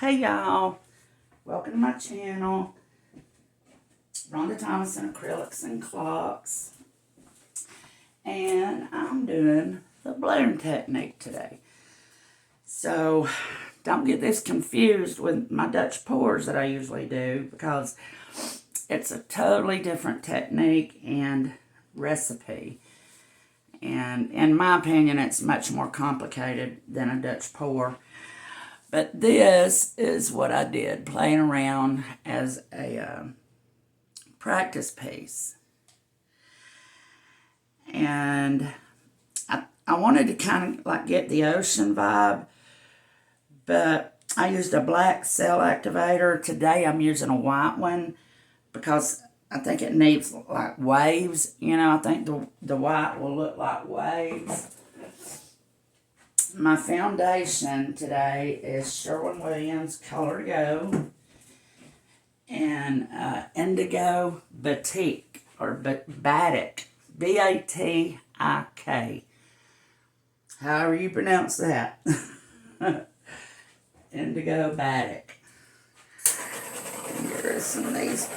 Hey y'all, welcome to my channel. Rhonda Thomas in Acrylics and Clocks. And I'm doing the bloom technique today. So don't get this confused with my Dutch pours that I usually do, because it's a totally different technique and recipe. And in my opinion, it's much more complicated than a Dutch pour. But this is what I did, playing around as a practice piece. And I wanted to kind of like get the ocean vibe, but I used a black cell activator. Today I'm using a white one because I think it needs like waves. You know, I think the white will look like waves. My foundation today is Sherwin-Williams Color Go and Indigo Batik, or Batik, B-A-T-I-K. However you pronounce that. Indigo Batik. Here is some of these.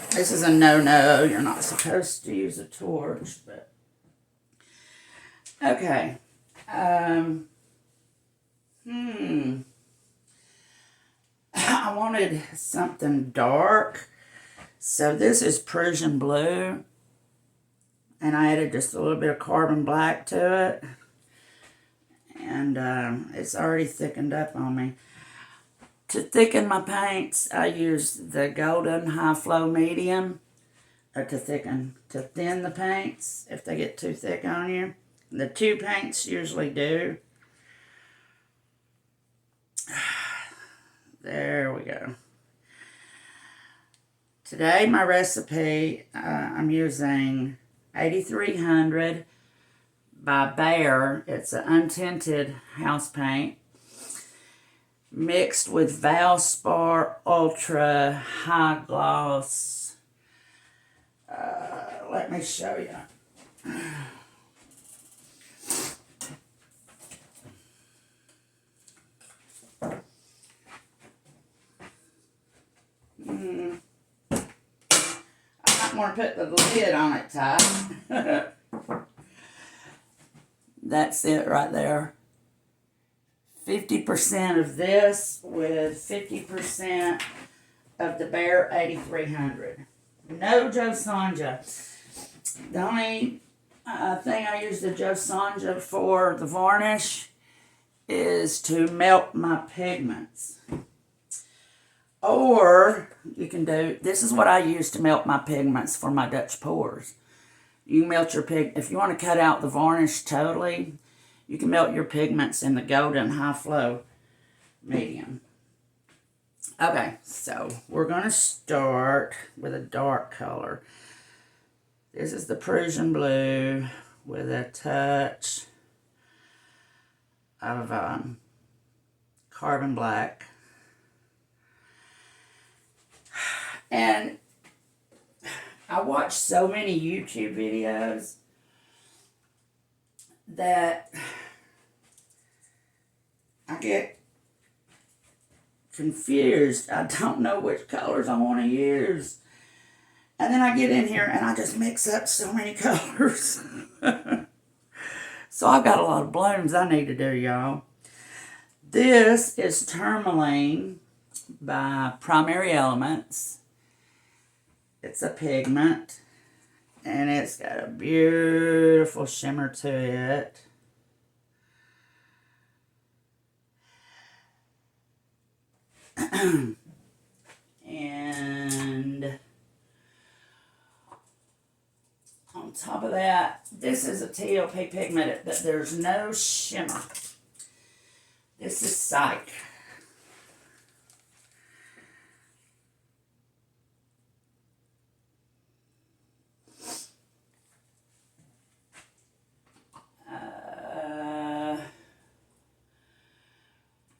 This is a no-no. You're not supposed to use a torch, but okay. I wanted something dark, so this is Prussian blue, and I added just a little bit of carbon black to it, and it's already thickened up on me. To thicken my paints, I use the golden high flow medium, or to thin the paints if they get too thick on you. The two paints usually do. There we go. Today my recipe, I'm using 8300 by Behr. It's an untinted house paint mixed with Valspar Ultra High Gloss. Let me show you. I want to put the lid on it tight. That's it right there. 50% of this with 50% of the Behr 8300. No Jo Sonja. The only thing I use the Jo Sonja for, the varnish, is to melt my pigments. Or you can do, this is what I use to melt my pigments for my Dutch pours. You can melt your if you want to cut out the varnish totally, you can melt your pigments in the golden high flow medium. Okay, so we're going to start with a dark color. This is the Prussian blue with a touch of carbon black. And I watch so many YouTube videos that I get confused. I don't know which colors I want to use. And then I get in here and I just mix up so many colors. So I've got a lot of blooms I need to do, y'all. This is Tourmaline by Primary Elements. It's a pigment, and it's got a beautiful shimmer to it. And on top of that, this is a TLP pigment, but there's no shimmer. This is Psych.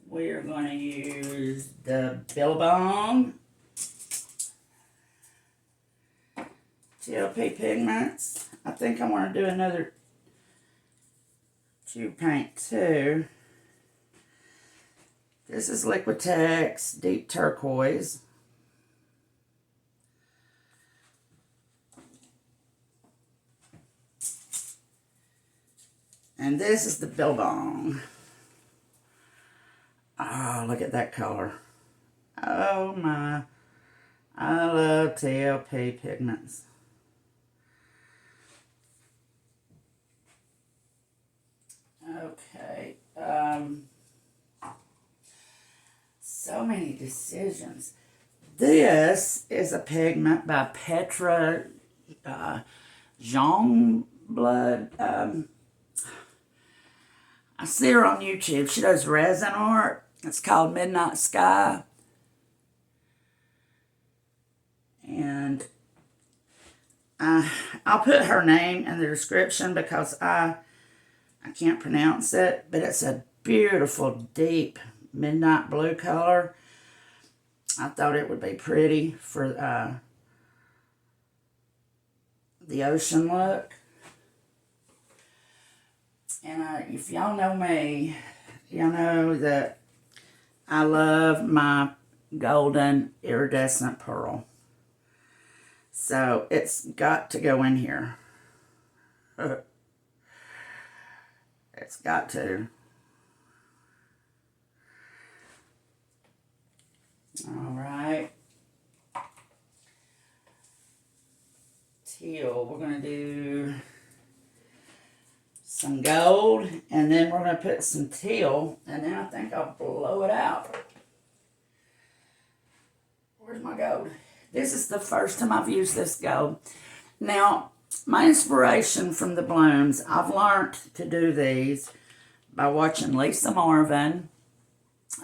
We're going to use the Billabong TLP pigments. I think I want to do another tube paint too. This is Liquitex Deep Turquoise. And this is the Billabong. Oh, look at that color. Oh my. I love TLP pigments. Okay. So many decisions. This is a pigment by Petra Jongblood. I see her on YouTube. She does resin art. It's called Midnight Sky. And I'll put her name in the description because I can't pronounce it. But it's a beautiful, deep midnight blue color. I thought it would be pretty for the ocean look. And if y'all know me, y'all know that I love my golden iridescent pearl. So it's got to go in here. It's got to. All right. Teal. We're going to do some gold, and then we're going to put some teal, and then I think I'll blow it out. Where's my gold? This is the first time I've used this gold. Now, my inspiration from the blooms, I've learned to do these by watching Lisa Marvin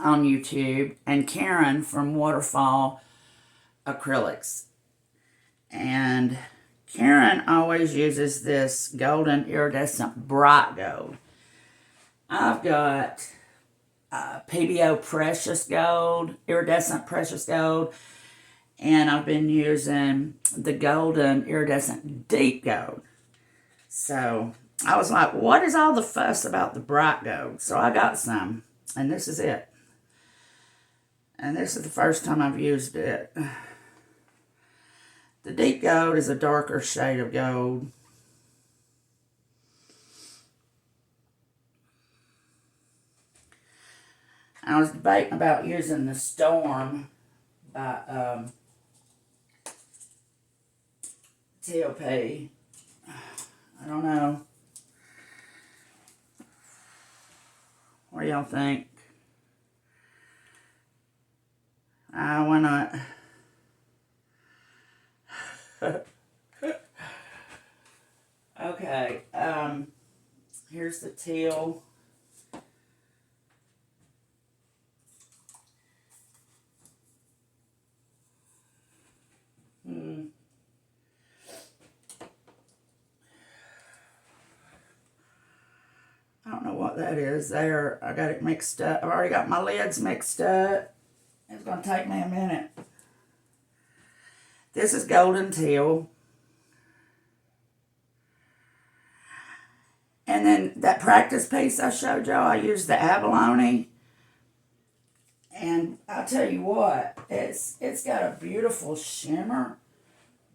on YouTube and Karen from Waterfall Acrylics. And Karen always uses this golden iridescent bright gold. I've got PBO Precious Gold, iridescent precious gold, and I've been using the golden iridescent deep gold. So I was like, what is all the fuss about the bright gold? So I got some, and this is it. And this is the first time I've used it. The deep gold is a darker shade of gold. I was debating about using the Storm by TLP. I don't know. What do y'all think? Why not? Okay, here's the teal. I don't know what that is there. I got it mixed up. I've already got my lids mixed up. It's going to take me a minute. This is golden teal. And then that practice piece I showed y'all, I used the abalone. And I'll tell you what, it's got a beautiful shimmer.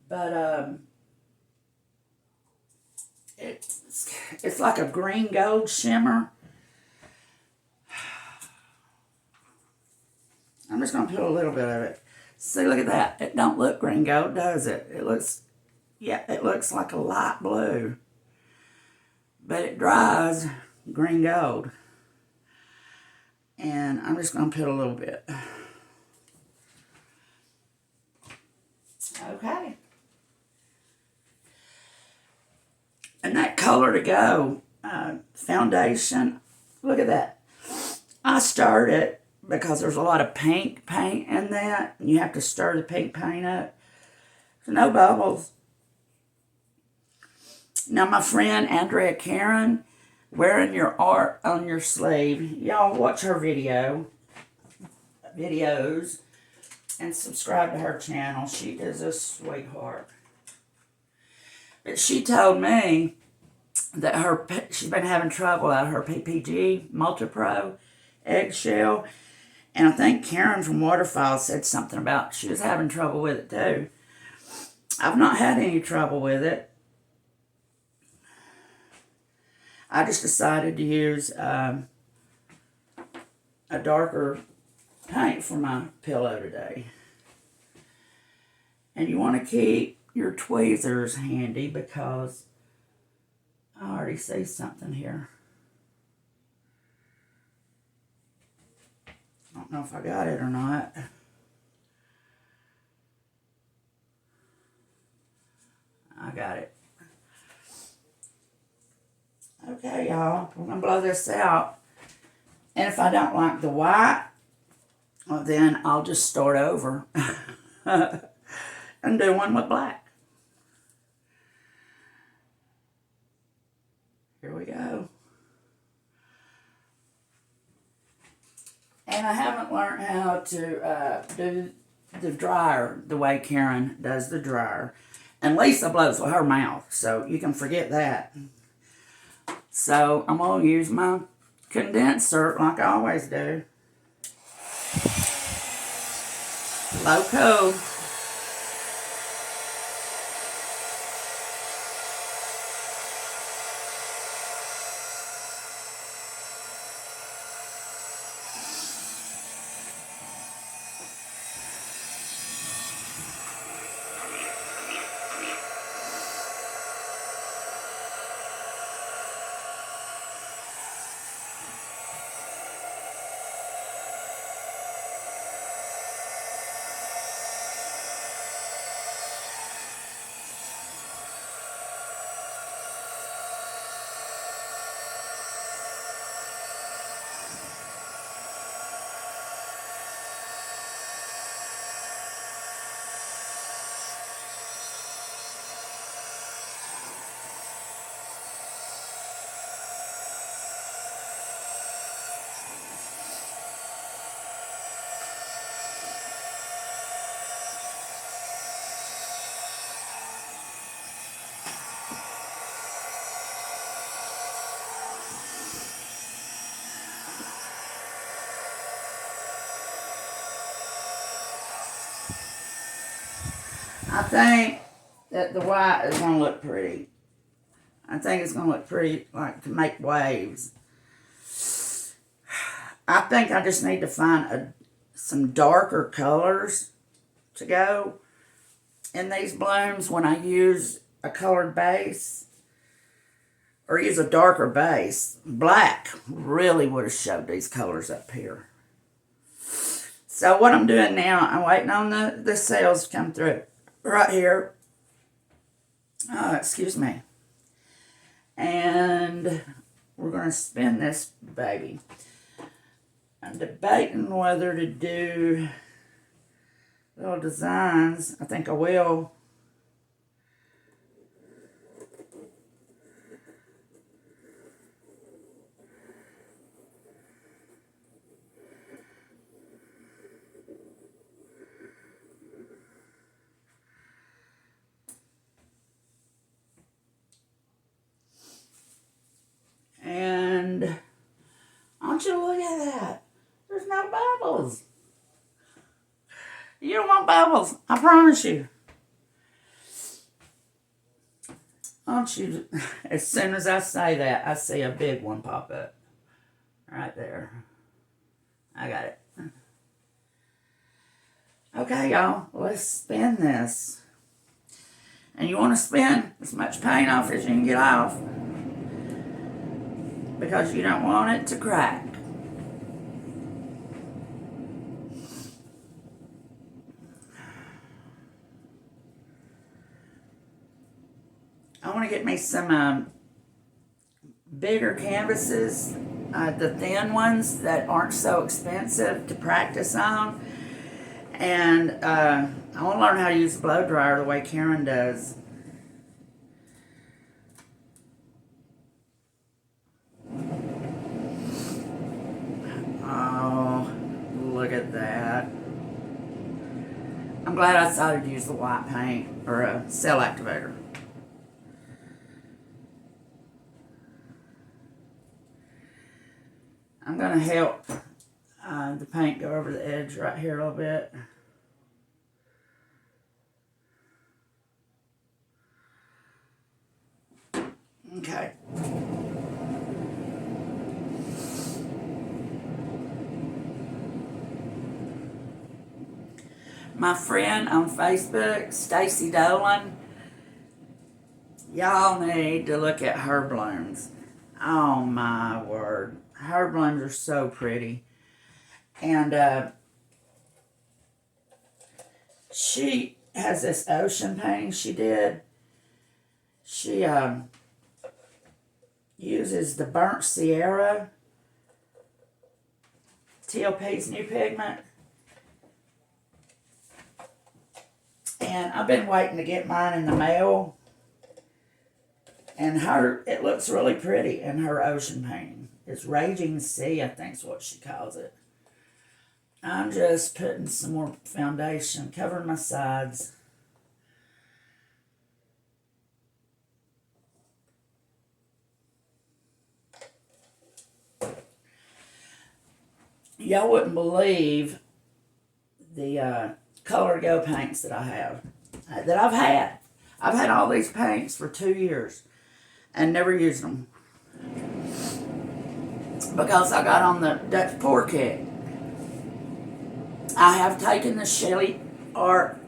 But it's like a green gold shimmer. I'm just going to put a little bit of it. See, look at that. It don't look green gold, does it? It looks, yeah, it looks like a light blue. But it dries green gold. And I'm just going to put a little bit. Okay. And that color to go, foundation, look at that. I stirred it because there's a lot of pink paint in that. And you have to stir the pink paint up. So no bubbles. Now my friend Andrea Karen, wearing your art on your sleeve. Y'all watch her videos and subscribe to her channel. She is a sweetheart. But she told me that she's been having trouble out of her PPG Multi-Pro eggshell. And I think Karen from Waterfall said something about she was having trouble with it too. I've not had any trouble with it. I just decided to use a darker paint for my pillow today. And you want to keep your tweezers handy because I already see something here. I don't know if I got it or not. I got it. Okay, y'all, we're going to blow this out. And if I don't like the white, well, then I'll just start over and do one with black. Here we go. And I haven't learned how to do the dryer the way Karen does the dryer. And Lisa blows with her mouth, so you can forget that. So I'm going to use my condenser like I always do. Low cool. I think that the white is going to look pretty. I think it's going to look pretty, like to make waves. I think I just need to find some darker colors to go in these blooms when I use a colored base. Or use a darker base. Black really would have showed these colors up here. So what I'm doing now, I'm waiting on the cells to come through. Right here. Oh, excuse me. And we're going to spin this baby. I'm debating whether to do little designs. I think I will. And I want you to look at that. There's no bubbles. You don't want bubbles. I promise you. I want you to, as soon as I say that, I see a big one pop up. Right there. I got it. Okay, y'all. Let's spin this. And you want to spin as much paint off as you can get off, because you don't want it to crack. I want to get me some bigger canvases, the thin ones that aren't so expensive to practice on. And I want to learn how to use the blow dryer the way Karen does. Oh, look at that. I'm glad I decided to use the white paint or a cell activator. I'm going to help the paint go over the edge right here a little bit. Okay. My friend on Facebook, Stacy Dolan, y'all need to look at her blooms. Oh my word. Her blooms are so pretty. And she has this ocean painting she did. She uses the Burnt Sierra, TLP's new pigment. And I've been waiting to get mine in the mail. And it looks really pretty in her ocean painting. It's Raging Sea, I think is what she calls it. I'm just putting some more foundation, covering my sides. Y'all wouldn't believe the Color Go paints that I have, that I've had. I've had all these paints for 2 years and never used them because I got on the Dutch pour kick. I have taken the Shelly art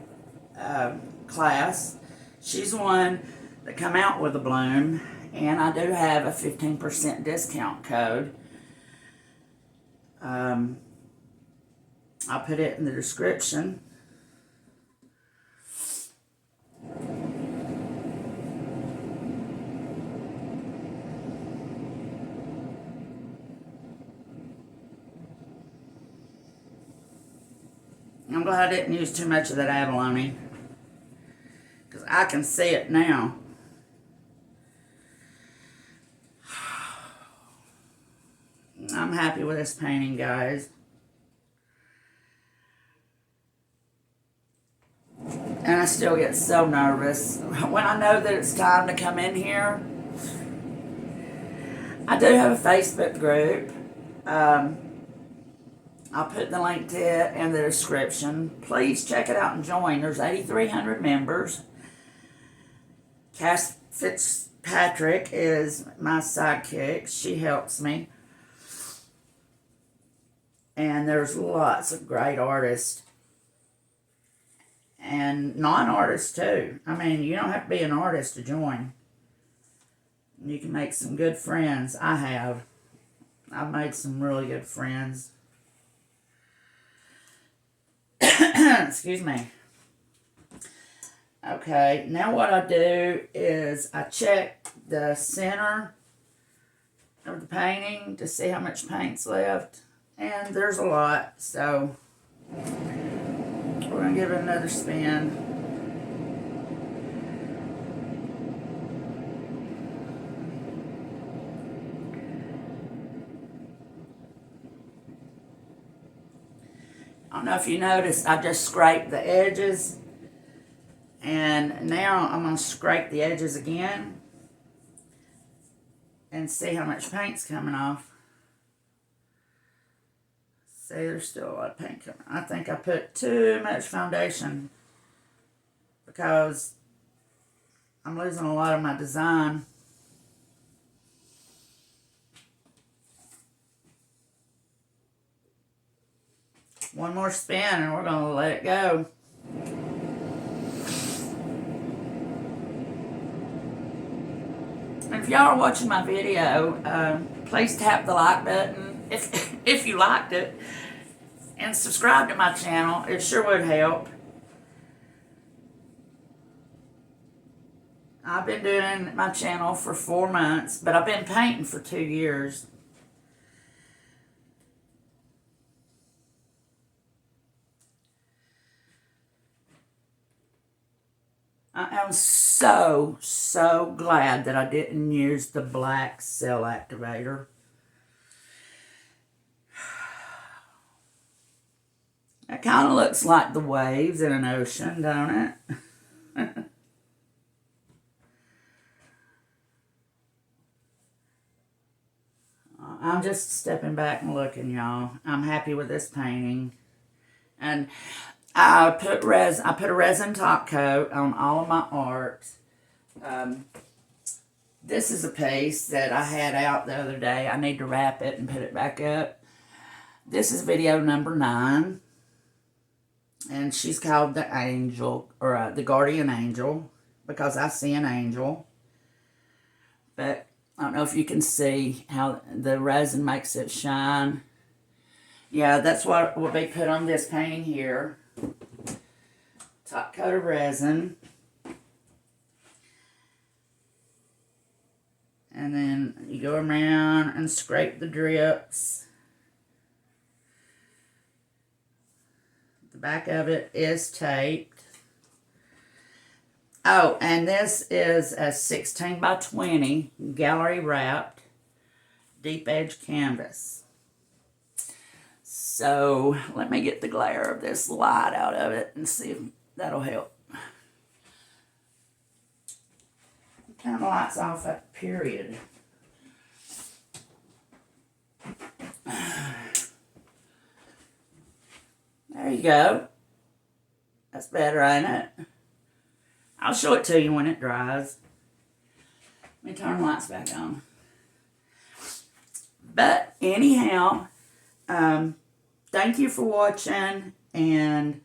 class. She's the one that come out with a bloom, and I do have a 15% discount code. I'll put it in the description. I'm glad I didn't use too much of that abalone, because I can see it now. I'm happy with this painting, guys. And I still get so nervous when I know that it's time to come in here. I do have a Facebook group. I'll put the link to it in the description. Please check it out and join. There's 8,300 members. Cass Fitzpatrick is my sidekick. She helps me. And there's lots of great artists. And non-artists too. I mean, you don't have to be an artist to join. You can make some good friends. I have. I've made some really good friends. Excuse me. Okay, now what I do is I check the center of the painting to see how much paint's left. And there's a lot, so we're going to give it another spin. I don't know if you noticed, I just scraped the edges. And now I'm going to scrape the edges again and see how much paint's coming off. See, there's still a lot of paint coming. I think I put too much foundation because I'm losing a lot of my design. One more spin and we're going to let it go. And if y'all are watching my video, please tap the like button if you liked it. And subscribe to my channel. It sure would help. I've been doing my channel for 4 months, but I've been painting for 2 years. I am so glad that I didn't use the black cell activator. It kind of looks like the waves in an ocean, don't it? I'm just stepping back and looking, y'all. I'm happy with this painting. And I put a resin top coat on all of my art. This is a piece that I had out the other day. I need to wrap it and put it back up. This is video number 9. And she's called the Angel, or the Guardian Angel, because I see an angel. But I don't know if you can see how the resin makes it shine. Yeah, that's what will be put on this painting here. Top coat of resin. And then you go around and scrape the drips. The back of it is taped. Oh, and this is a 16 by 20 gallery wrapped deep edge canvas. So let me get the glare of this light out of it and see if that'll help. Turn the lights off at the period. There you go. That's better, ain't it? I'll show it to you when it dries. Let me turn the lights back on. But anyhow, thank you for watching, and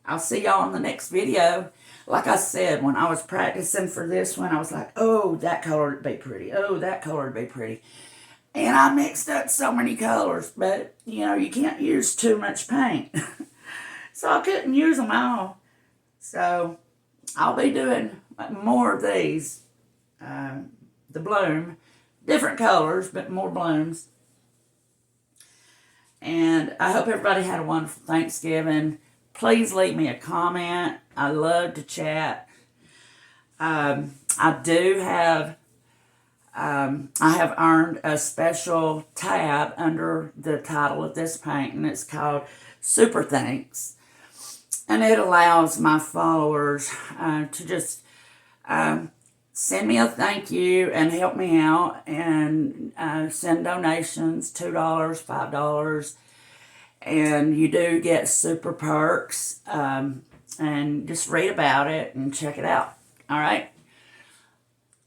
I'll see y'all in the next video. Like I said, when I was practicing for this one, I was like, oh, that color would be pretty. Oh, that color would be pretty. And I mixed up so many colors, but, you know, you can't use too much paint. So I couldn't use them all. So I'll be doing more of these. The bloom. Different colors, but more blooms. And I hope everybody had a wonderful Thanksgiving. Please leave me a comment. I love to chat. I have earned a special tab under the title of this painting. It's called Super Thanks. And it allows my followers to just send me a thank you and help me out, and send donations, $2, $5. And you do get super perks, and just read about it and check it out. All right.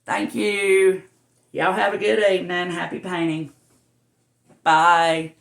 Thank you. Y'all have a good evening. Happy painting. Bye.